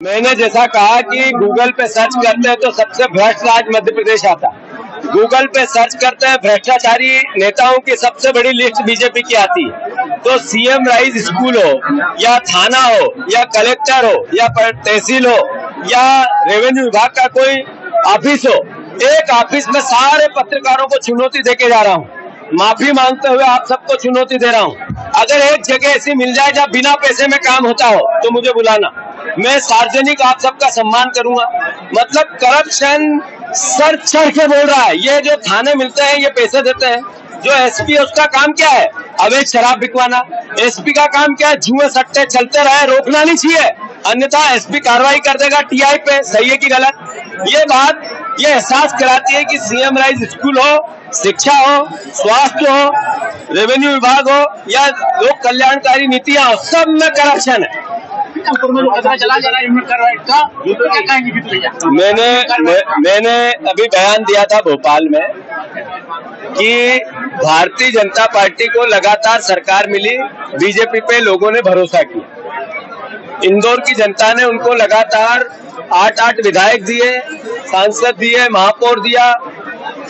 मैंने जैसा कहा कि गूगल पे सर्च करते हैं तो सबसे भ्रष्ट राज्य मध्य प्रदेश आता है। गूगल पे सर्च करते हैं भ्रष्टाचारी नेताओं की सबसे बड़ी लिस्ट बीजेपी की आती है। तो सीएम राइज स्कूल हो या थाना हो या कलेक्टर हो या तहसील हो या रेवेन्यू विभाग का कोई ऑफिस हो, एक ऑफिस में सारे पत्रकारों को चुनौती देके जा रहा हूँ। माफी मांगते हुए आप सबको चुनौती दे रहा हूँ। अगर एक जगह ऐसी मिल जाए जहाँ बिना पैसे में काम होता हो तो मुझे बुलाना, मैं सार्वजनिक आप सबका सम्मान करूंगा। मतलब करप्शन सर चढ़ के बोल रहा है। ये जो थाने मिलते हैं ये पैसे देते हैं। जो एसपी है उसका काम क्या है? अवैध शराब बिकवाना। एसपी का काम क्या है? जुए सट्टे चलते रहे, रोकना नहीं चाहिए, अन्यथा एसपी कार्रवाई कर देगा टीआई पे। सही है कि गलत? ये बात ये एहसास कराती है कि सीएम राइज स्कूल हो, शिक्षा हो, स्वास्थ्य हो, रेवेन्यू विभाग हो या लोक कल्याणकारी नीतियां हो, सब में करप्शन है। मैंने अभी बयान दिया था भोपाल में कि भारतीय जनता पार्टी को लगातार सरकार मिली, बीजेपी पे लोगों ने भरोसा किया। इंदौर की जनता ने उनको लगातार 8 विधायक दिए, सांसद दिए, महापौर दिया,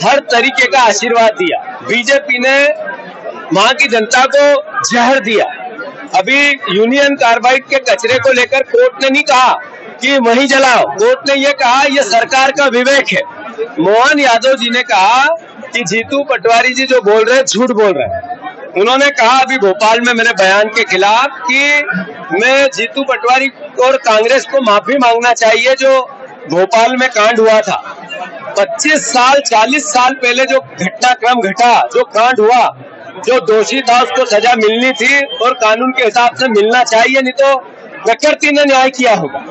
हर तरीके का आशीर्वाद दिया। बीजेपी ने वहां की जनता को जहर दिया। अभी यूनियन कार्बाइड के कचरे को लेकर कोर्ट ने नहीं कहा कि वहीं जलाओ, कोर्ट ने ये कहा ये सरकार का विवेक है। मोहन यादव जी ने कहा कि जीतू पटवारी जी जो बोल रहे हैं झूठ बोल रहे हैं। उन्होंने कहा अभी भोपाल में मेरे बयान के खिलाफ कि मैं जीतू पटवारी और कांग्रेस को माफी मांगना चाहिए जो भोपाल में कांड हुआ था। 25 साल 40 साल पहले जो घटनाक्रम घटा, जो कांड हुआ, जो दोषी था उसको सजा मिलनी थी और कानून के हिसाब से मिलना चाहिए, नहीं तो प्रकृति ने न्याय किया होगा।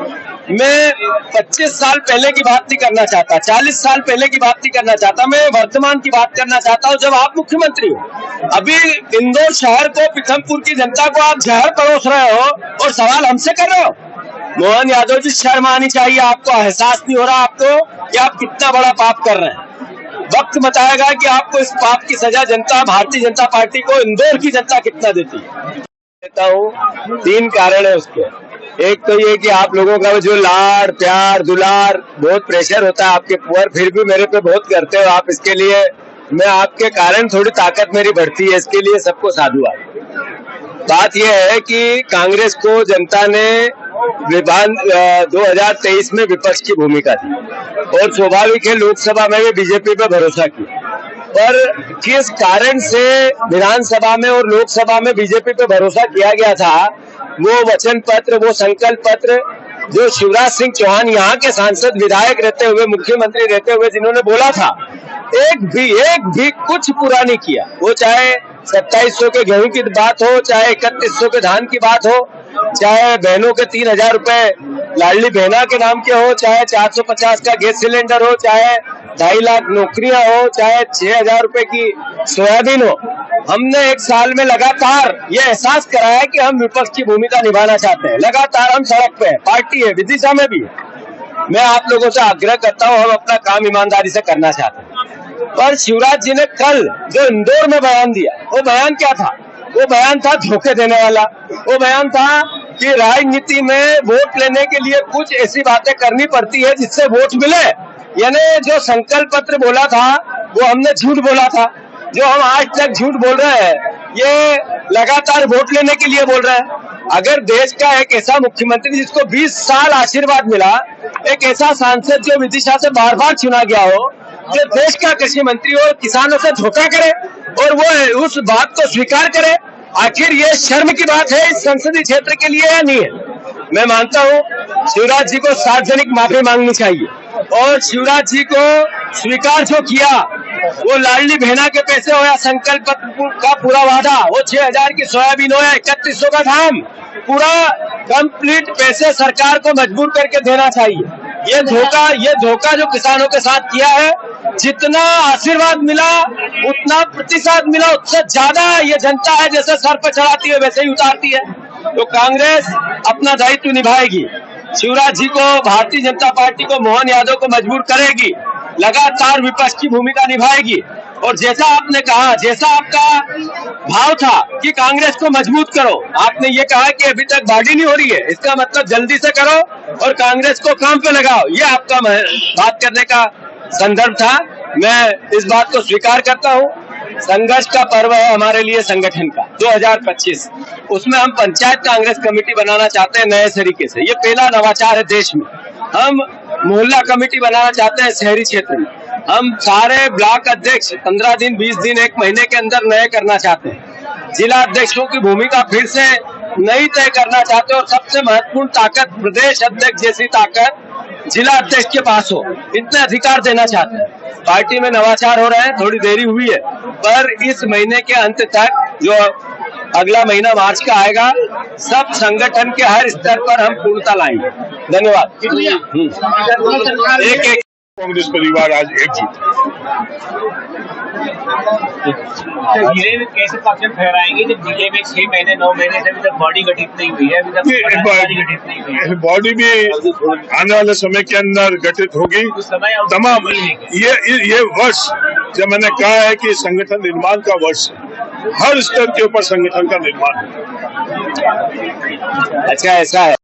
मैं 25 साल पहले की बात नहीं करना चाहता, 40 साल पहले की बात नहीं करना चाहता, मैं वर्तमान की बात करना चाहता हूँ जब आप मुख्यमंत्री हो। अभी इंदौर शहर को, पीथमपुर की जनता को आप जहर परोस रहे हो और सवाल हमसे कर रहे हो। मोहन यादव जी, शर्म आनी चाहिए आपको। एहसास नहीं हो रहा आपको कि आप कितना बड़ा पाप कर रहे हैं। वक्त बताएगा कि आपको इस पाप की सजा जनता, भारतीय जनता पार्टी को, इंदौर की जनता कितना देती है। देता हूँ 3 कारण है उसके। एक तो ये कि आप लोगों का जो लाड़ प्यार दुलार, बहुत प्रेशर होता है आपके ऊपर, फिर भी मेरे पे बहुत करते हो आप। इसके लिए मैं आपके कारण थोड़ी ताकत मेरी बढ़ती है, इसके लिए सबको साधुवाद। बात यह है कि कांग्रेस को जनता ने 2023 में विपक्ष की भूमिका दी और स्वाभाविक है लोकसभा में भी बीजेपी पे भरोसा किया। पर किस कारण से विधानसभा में और लोकसभा में बीजेपी पे भरोसा किया गया था, वो वचन पत्र, वो संकल्प पत्र जो शिवराज सिंह चौहान यहाँ के सांसद, विधायक रहते हुए, मुख्यमंत्री रहते हुए जिन्होंने बोला था, एक भी कुछ पूरा नहीं किया। वो चाहे 2700 के गेहूं की बात हो, चाहे 3100 के धान की बात हो, चाहे बहनों के 3000 रुपए लाडली बहना के नाम के हो, चाहे 450 का गैस सिलेंडर हो, चाहे 2.5 लाख नौकरियां हो, चाहे 6000 रुपए की सोयाबीन हो। हमने 1 साल में लगातार ये एहसास कराया कि हम विपक्ष की भूमिका निभाना चाहते हैं। लगातार हम सड़क पे हैं, पार्टी है, विदिशा में भी है। मैं आप लोगों से आग्रह करता हूँ, हम अपना काम ईमानदारी से करना चाहते हैं। पर शिवराज जी ने कल जो इंदौर में बयान दिया, वो बयान क्या था? वो बयान था धोखे देने वाला। वो बयान था कि राजनीति में वोट लेने के लिए कुछ ऐसी बातें करनी पड़ती है जिससे वोट मिले। यानी जो संकल्प पत्र बोला था वो हमने झूठ बोला था। जो हम आज तक झूठ बोल रहे हैं ये लगातार वोट लेने के लिए बोल रहे हैं। अगर देश का एक ऐसा मुख्यमंत्री जिसको 20 साल आशीर्वाद मिला, एक ऐसा सांसद जो विदिशा से बार चुना गया हो, जो देश का कृषि मंत्री और किसानों से धोखा करे और वो उस बात को स्वीकार करे, आखिर ये शर्म की बात है इस संसदीय क्षेत्र के लिए या नहीं है? मैं मानता हूँ शिवराज जी को सार्वजनिक माफी मांगनी चाहिए और शिवराज जी को स्वीकार जो किया, वो लाडली बहना के पैसे हो या संकल्प का पूरा वादा, वो 6000 की सोयाबीन हो या 3100 का धान, पूरा कंप्लीट पैसे सरकार को मजबूर करके देना चाहिए। ये धोखा जो किसानों के साथ किया है, जितना आशीर्वाद मिला, उतना प्रतिशत मिला, उससे ज्यादा ये जनता है जैसे सर पर चढ़ाती है वैसे ही उतारती है। तो कांग्रेस अपना दायित्व निभाएगी, शिवराज जी को, भारतीय जनता पार्टी को, मोहन यादव को मजबूर करेगी, लगातार विपक्ष की भूमिका निभाएगी और जैसा आपने कहा, जैसा आपका भाव था कि कांग्रेस को मजबूत करो, आपने ये कहा कि अभी तक बॉडी नहीं हो रही है, इसका मतलब जल्दी से करो और कांग्रेस को काम पे लगाओ, ये आपका बात करने का संदर्भ था। मैं इस बात को स्वीकार करता हूँ। संघर्ष का पर्व है हमारे लिए संगठन का 2025, उसमें हम पंचायत कांग्रेस कमेटी बनाना चाहते हैं नए तरीके से। ये पहला नवाचार है देश में। हम मोहल्ला कमेटी बनाना चाहते हैं शहरी क्षेत्र में। हम सारे ब्लॉक अध्यक्ष 15 दिन 20 दिन 1 महीने के अंदर नए करना चाहते हैं। जिला अध्यक्षों की भूमिका फिर से नई तय करना चाहते हैं और सबसे महत्वपूर्ण ताकत प्रदेश अध्यक्ष जैसी ताकत जिला अध्यक्ष के पास हो, इतने अधिकार देना चाहते हैं। पार्टी में नवाचार हो रहे हैं, थोड़ी देरी हुई है, पर इस महीने के अंत तक जो अगला महीना मार्च का आएगा, सब संगठन के हर स्तर पर हम पूर्णता लाएंगे। धन्यवाद। एक कांग्रेस परिवार आज एकजुट है। कैसे पक्ष ठहराएंगे जब जिले में 6 महीने 9 महीने से अभी तक बॉडी गठित नहीं हुई है, अभी तक गठित नहीं हुई है। बॉडी भी आने वाले समय के अंदर गठित होगी। तमाम ये वर्ष जब मैंने कहा है कि संगठन निर्माण का वर्ष है, हर स्तर के ऊपर संगठन का निर्माण है। अच्छा, ऐसा है।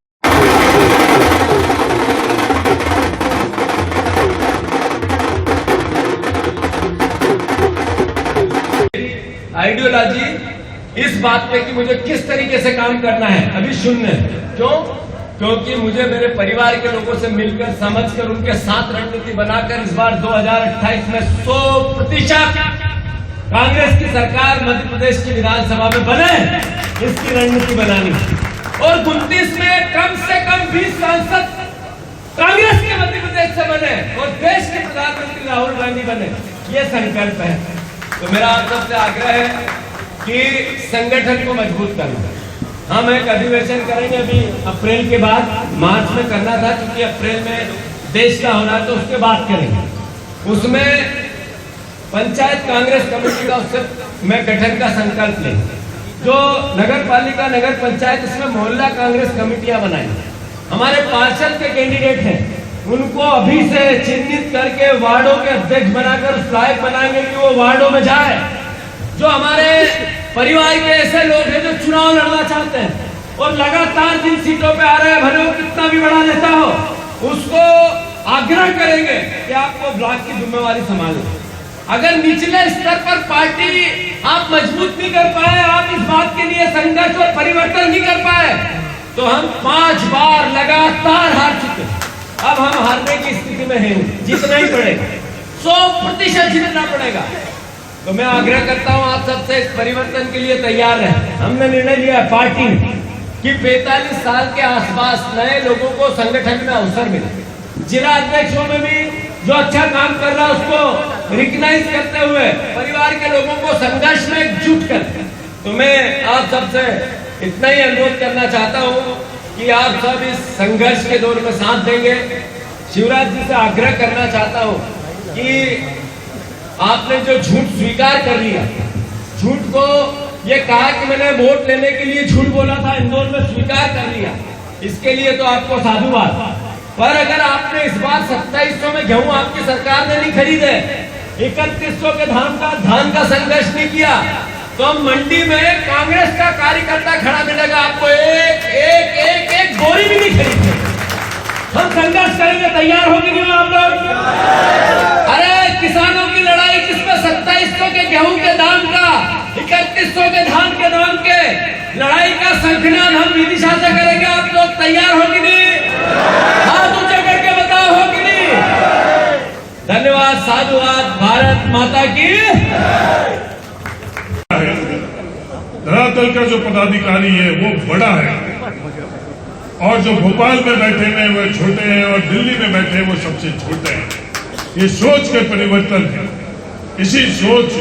आइडियोलॉजी इस बात पे कि मुझे किस तरीके से काम करना है अभी शून्य है। क्यों? क्योंकि मुझे मेरे परिवार के लोगों से मिलकर समझकर उनके साथ रणनीति बनाकर इस बार 2028 में 100% कांग्रेस की सरकार मध्य प्रदेश की विधानसभा में बने, इसकी रणनीति बनानी और 29 में कम से कम 20 सांसद कांग्रेस के मध्य प्रदेश से बने और देश के प्रधानमंत्री राहुल गांधी बने, ये संकल्प है। तो मेरा आप सबसे आग्रह है कि संगठन को मजबूत करना। हम एक अधिवेशन करेंगे अभी अप्रैल के बाद, मार्च में करना था क्योंकि अप्रैल में देश का होना, तो उसके बाद करेंगे। उसमें पंचायत कांग्रेस कमेटी का उससे मैं गठन का संकल्प लेंगे। जो नगर पालिका नगर पंचायत, इसमें मोहल्ला कांग्रेस कमेटियां बनाएंगे। हमारे पार्षद के कैंडिडेट हैं, उनको अभी से चिन्हित करके वार्डों के अध्यक्ष बनाकर फ्लाइट बनाएंगे कि वो वार्डों में जाए। जो हमारे परिवार के ऐसे लोग हैं जो चुनाव लड़ना चाहते हैं और लगातार जिन सीटों पे आ रहे हैं, भले वो कितना भी बड़ा नेता हो, उसको आग्रह करेंगे कि आपको ब्लॉक की जिम्मेवारी संभालें। अगर निचले स्तर पर पार्टी आप मजबूत नहीं कर पाए, आप इस बात के लिए संघर्ष और परिवर्तन नहीं कर पाए, तो हम 5 बार लगातार हार चुके। अब हम हारने की स्थिति में हैं, जीतना ही पड़ेगा, 100% जीतना पड़ेगा। तो मैं आग्रह करता हूं आप सबसे इस परिवर्तन के लिए तैयार है। हमने निर्णय लिया है पार्टी कि 45 साल के आसपास नए लोगों को संगठन में अवसर मिले। जिला अध्यक्षों में भी जो अच्छा काम कर रहा है उसको रिकग्नाइज करते हुए परिवार के लोगों को संघर्ष में एकजुट कर। तो मैं आप सबसे इतना ही अनुरोध करना चाहता हूं कि आप सब इस संघर्ष के दौर में साथ देंगे। शिवराज जी से आग्रह करना चाहता हूं कि आपने जो झूठ स्वीकार कर लिया, झूठ को ये कहा कि मैंने वोट लेने के लिए झूठ बोला था, इंदौर में स्वीकार कर लिया, इसके लिए तो आपको साधुवाद। पर अगर आपने इस बार 2700 में गेहूं आपकी सरकार ने नहीं खरीदे, 3100 के धान का संघर्ष नहीं किया, तो हम मंडी में कांग्रेस का कार्यकर्ता खड़ा मिलेगा, आपको एक बोरी भी नहीं खरीदे। हम संघर्ष करेंगे, तैयार हो कि नहीं आप लोग? अरे किसानों की लड़ाई जिसमें 2700 के गेहूं के दाम का, 3100 के धान के दाम के लड़ाई का संख्यान हम विदिशा से करेंगे। आप लोग तैयार हो कि नहीं? हाथ ऊंचे करके बताओ, हो कि नहीं? धन्यवाद, साधुवाद, भारत माता की। धरातल का जो पदाधिकारी है वो बड़ा है और जो भोपाल में बैठे हैं वो छोटे हैं और दिल्ली में बैठे हैं वो सबसे छोटे हैं। ये सोच के परिवर्तन है। इसी सोच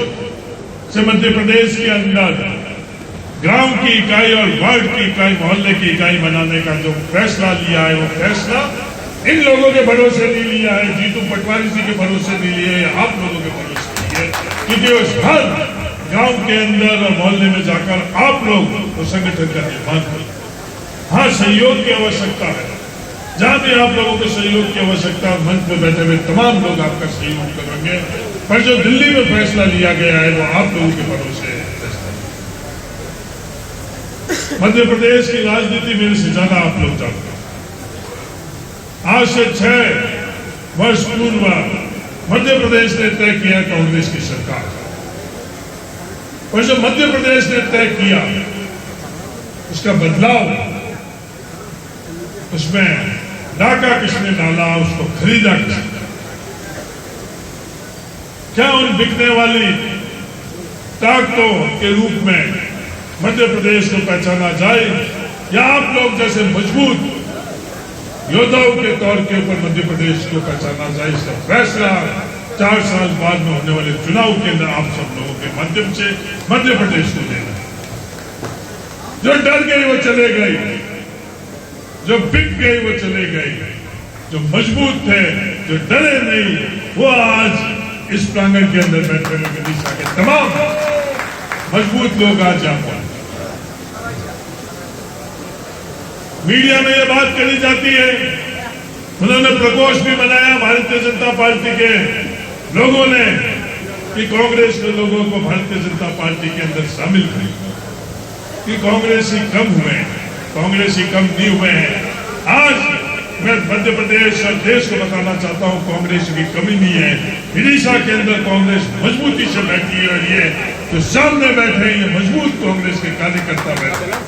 से मध्य प्रदेश के अंदर ग्राम की इकाई और वार्ड की इकाई, मोहल्ले की इकाई बनाने का जो फैसला लिया है, वो फैसला इन लोगों के भरोसे नहीं लिया है, जीतू पटवारी जी के भरोसे नहीं लिया है, आप लोगों के भरोसे लिए है। क्योंकि उस हर गांव के अंदर और मोहल्ले में जाकर आप लोग उस संगठन का निर्माण करें। हाँ, सहयोग की आवश्यकता है। जहां भी आप लोगों को सहयोग की आवश्यकता, मंच में बैठे हुए तमाम लोग आपका सहयोग करेंगे। पर जो दिल्ली में फैसला लिया गया है वो आप लोगों के भरोसे है। मध्य प्रदेश की राजनीति मेरे से ज्यादा आप लोग जानते हैं। आज से 6 वर्ष पूर्व मध्य प्रदेश ने तय किया कांग्रेस की सरकार, और जो मध्य प्रदेश ने तय किया उसका बदलाव, उसमें डाका किसने डाला, उसको खरीदा किसने? क्या उन बिकने वाली ताकतों के रूप में मध्य प्रदेश को पहचाना जाए, या आप लोग जैसे मजबूत योद्धाओं के तौर के ऊपर मध्य प्रदेश को पहचाना जाए? इसका फैसला 4 साल बाद में होने वाले चुनाव के अंदर आप सब लोगों के माध्यम से मध्य प्रदेश को देना। जो डर गई वो चले गई, जो बिक गई वो चले गई, जो मजबूत थे, जो डरे नहीं, वो आज इस प्रांगण के अंदर बैठे हुए विदिशा के तमाम मजबूत लोग आज यहाँ पर। मीडिया में ये बात कही जाती है, उन्होंने प्रकोष्ठ भी बनाया भारतीय जनता पार्टी के लोगों ने कि कांग्रेस के लोगों को भारतीय जनता पार्टी के अंदर शामिल करें, कि कांग्रेसी कम हुए हैं। कांग्रेसी कम नहीं हुए हैं। आज मैं मध्य प्रदेश और देश को बताना चाहता हूं, कांग्रेस की कमी नहीं है। विदिशा के अंदर कांग्रेस मजबूती से बैठी है, और ये जो सामने बैठे हैं ये मजबूत कांग्रेस के कार्यकर्ता बैठे हैं।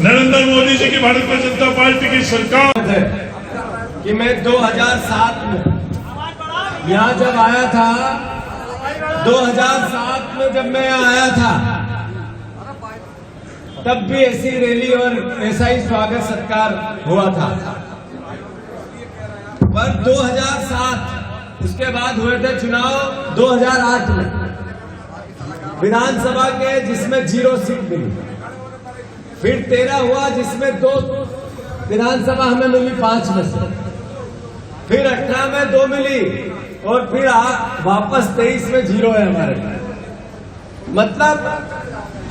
नरेंद्र मोदी जी की भारतीय जनता पार्टी की सरकार है कि मैं 2007 में यहाँ जब आया था, 2007 में जब मैं यहाँ आया था, तब भी ऐसी रैली और ऐसा ही स्वागत सत्कार हुआ था। पर 2007 उसके बाद हुए थे चुनाव 2008 में विधानसभा के, जिसमें 0 सीट मिली। फिर 13 हुआ जिसमें 2 विधानसभा हमें मिली 5 में से। फिर 18 में 2 मिली, और फिर वापस 23 में 0 है हमारे। मतलब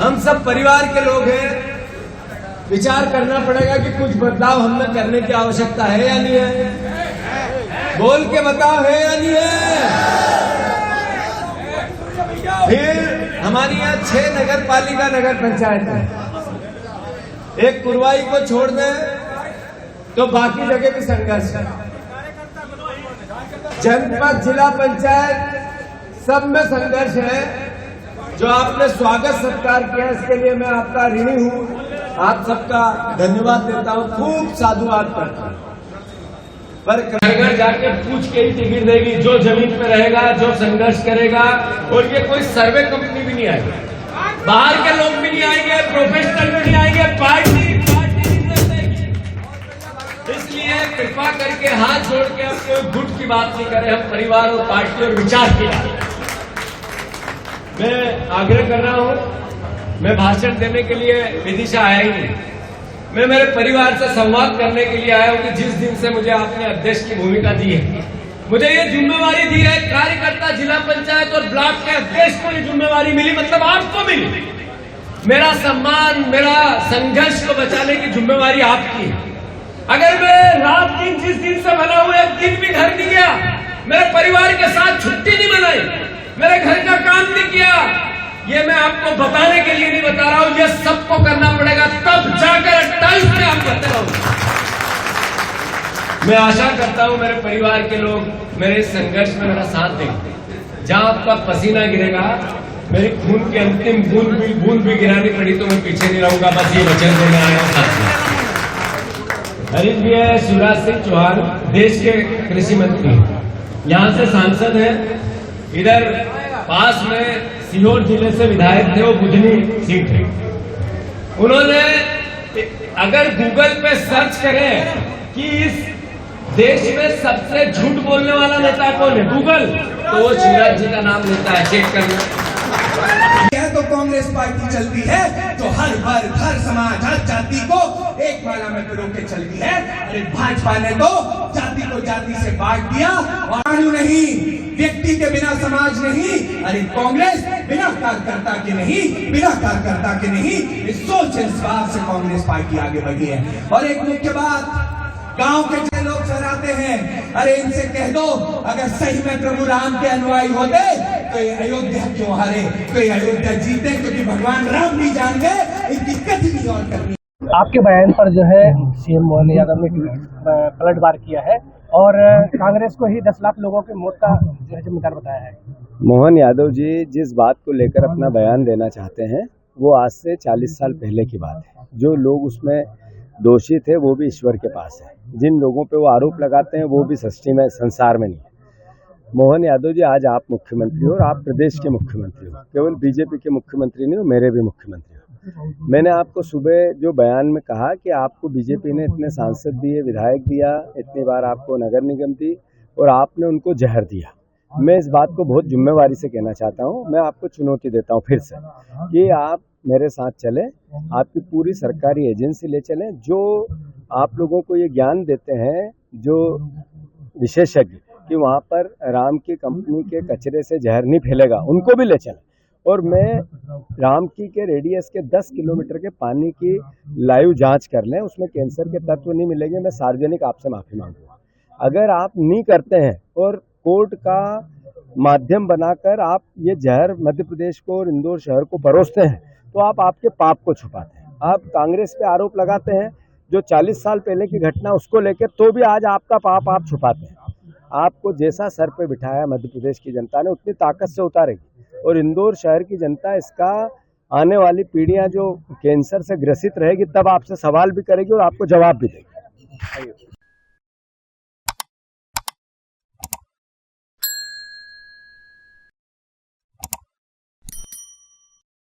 हम सब परिवार के लोग हैं। विचार करना पड़ेगा कि कुछ बदलाव हमें करने की आवश्यकता है या नहीं है। बोल के बताओ, है या नहीं है। फिर हमारी यहाँ 6 नगर पालिका नगर पंचायत है। एक कुरवाई को छोड़ दें तो बाकी जगह भी संघर्ष है। जनपद, जिला पंचायत सब में संघर्ष है। जो आपने स्वागत सत्कार किया इसके लिए मैं आपका ऋणी हूं। आप सबका धन्यवाद देता हूं, खूब साधुवाद करता हूं। पर घर जाके पूछ के ही टिकट देगी जो जमीन पे रहेगा, जो संघर्ष करेगा। और ये कोई सर्वे कंपनी भी नहीं आएगी, बाहर के लोग भी नहीं आएंगे, प्रोफेशनल भी नहीं आएंगे, पार्टी नहीं देगी। इसलिए कृपा करके हाथ जोड़ के हम कोई गुट की बात नहीं करें, हम परिवार और पार्टी और विचार की बात। मैं आग्रह कर रहा हूं, मैं भाषण देने के लिए विदिशा आया ही नहीं। मैं मेरे परिवार से संवाद करने के लिए आया हूं कि जिस दिन से मुझे आपने अध्यक्ष की भूमिका दी है, मुझे ये जिम्मेवारी दी है, कार्यकर्ता, जिला पंचायत और ब्लॉक के अध्यक्ष को ये जिम्मेवारी मिली, मतलब आपको मिली। मेरा सम्मान, मेरा संघर्ष को बचाने की जिम्मेवारी आपकी है। अगर मैं रात दिन जिस दिन से बना हुआ एक दिन भी घर नहीं गया, मेरे परिवार के साथ छुट्टी नहीं मनाई, मेरे घर का काम नहीं किया, ये मैं आपको बताने के लिए नहीं बता रहा हूं, ये सबको करना पड़ेगा, तब जाकर 28 में आप करते रहोगे। मैं आशा करता हूं मेरे परिवार के लोग मेरे संघर्ष में मेरा साथ देंगे। जहां आपका पसीना गिरेगा, मेरे खून की अंतिम बूंद भी गिरानी पड़ी तो मैं पीछे नहीं रहूंगा। बस ये वचन देने आया हूं साथ। हरीश भी है, शिवराज सिंह चौहान देश के कृषि मंत्री, यहाँ से सांसद है। इधर पास में सीहोर जिले से विधायक थे, वो बुधनी सीट है। उन्होंने, अगर गूगल पे सर्च करें कि इस देश में सबसे झूठ बोलने वाला नेता कौन है, गूगल, तो वो शिवराज जी का नाम लेता है। चेक करना तो कांग्रेस पार्टी चलती है तो हर वर्ग, हर समाज, हर जाति को एक माला में पिरो के चलती है। अरे भाजपा ने तो जाति को जाति से बांट दिया, और नहीं, व्यक्ति के बिना समाज नहीं। अरे कांग्रेस बिना कार्यकर्ता के नहीं, बिना कार्यकर्ता के नहीं। इस सोच इस बात से कांग्रेस पार्टी आगे बढ़ी है। और एक मुख्य बात, गांव के जो लोग शहराते हैं, अरे इनसे कह दो अगर सही में प्रभु राम के अनुयायी होते तो ये अयोध्या क्यों हारे, तो ये अयोध्या जीते, क्योंकि भगवान राम भी जान गए इनकी कथी नहीं और करनी। आपके बयान पर जो है सीएम मोहन यादव ने पलटवार किया है और कांग्रेस को ही 10 लाख लोगों के मौत का जो है जिम्मेदार बताया है। मोहन यादव जी जिस बात को लेकर अपना बयान देना चाहते हैं वो आज से 40 साल पहले की बात है। जो लोग उसमें दोषी थे वो भी ईश्वर के पास है, जिन लोगों पे वो आरोप लगाते हैं वो भी सृष्टि में, संसार में नहीं है। मोहन यादव जी, आज आप मुख्यमंत्री हो और आप प्रदेश के मुख्यमंत्री हो, केवल बीजेपी के मुख्यमंत्री नहीं हो, मेरे भी मुख्यमंत्री हो। मैंने आपको सुबह जो बयान में कहा कि आपको बीजेपी ने इतने सांसद दिए, विधायक दिया, इतनी बार आपको नगर निगम दी और आपने उनको जहर दिया। मैं इस बात को बहुत जिम्मेवारी से कहना चाहता हूँ। मैं आपको चुनौती देता हूँ फिर से कि आप मेरे साथ चलें, आपकी पूरी सरकारी एजेंसी ले चलें, जो आप लोगों को ये ज्ञान देते हैं, जो विशेषज्ञ कि वहाँ पर राम की कंपनी के कचरे से जहर नहीं फैलेगा, उनको भी ले चलें। और मैं राम की के रेडियस के 10 किलोमीटर के पानी की लाइव जांच कर लें, उसमें कैंसर के तत्व नहीं मिलेंगे। मैं सार्वजनिक आपसे माफी मांगूंगा। अगर आप नहीं करते हैं और कोर्ट का माध्यम बनाकर आप ये जहर मध्य प्रदेश को और इंदौर शहर को परोसते हैं तो आप आपके पाप को छुपाते हैं। आप कांग्रेस पे आरोप लगाते हैं जो 40 साल पहले की घटना उसको लेकर, तो भी आज आपका पाप आप छुपाते हैं। आपको जैसा सर पे बिठाया मध्य प्रदेश की जनता ने उतनी ताकत से उतारेगी और इंदौर शहर की जनता इसका आने वाली पीढ़ियां जो कैंसर से ग्रसित रहेगी तब आपसे सवाल भी करेगी और आपको जवाब भी देगी।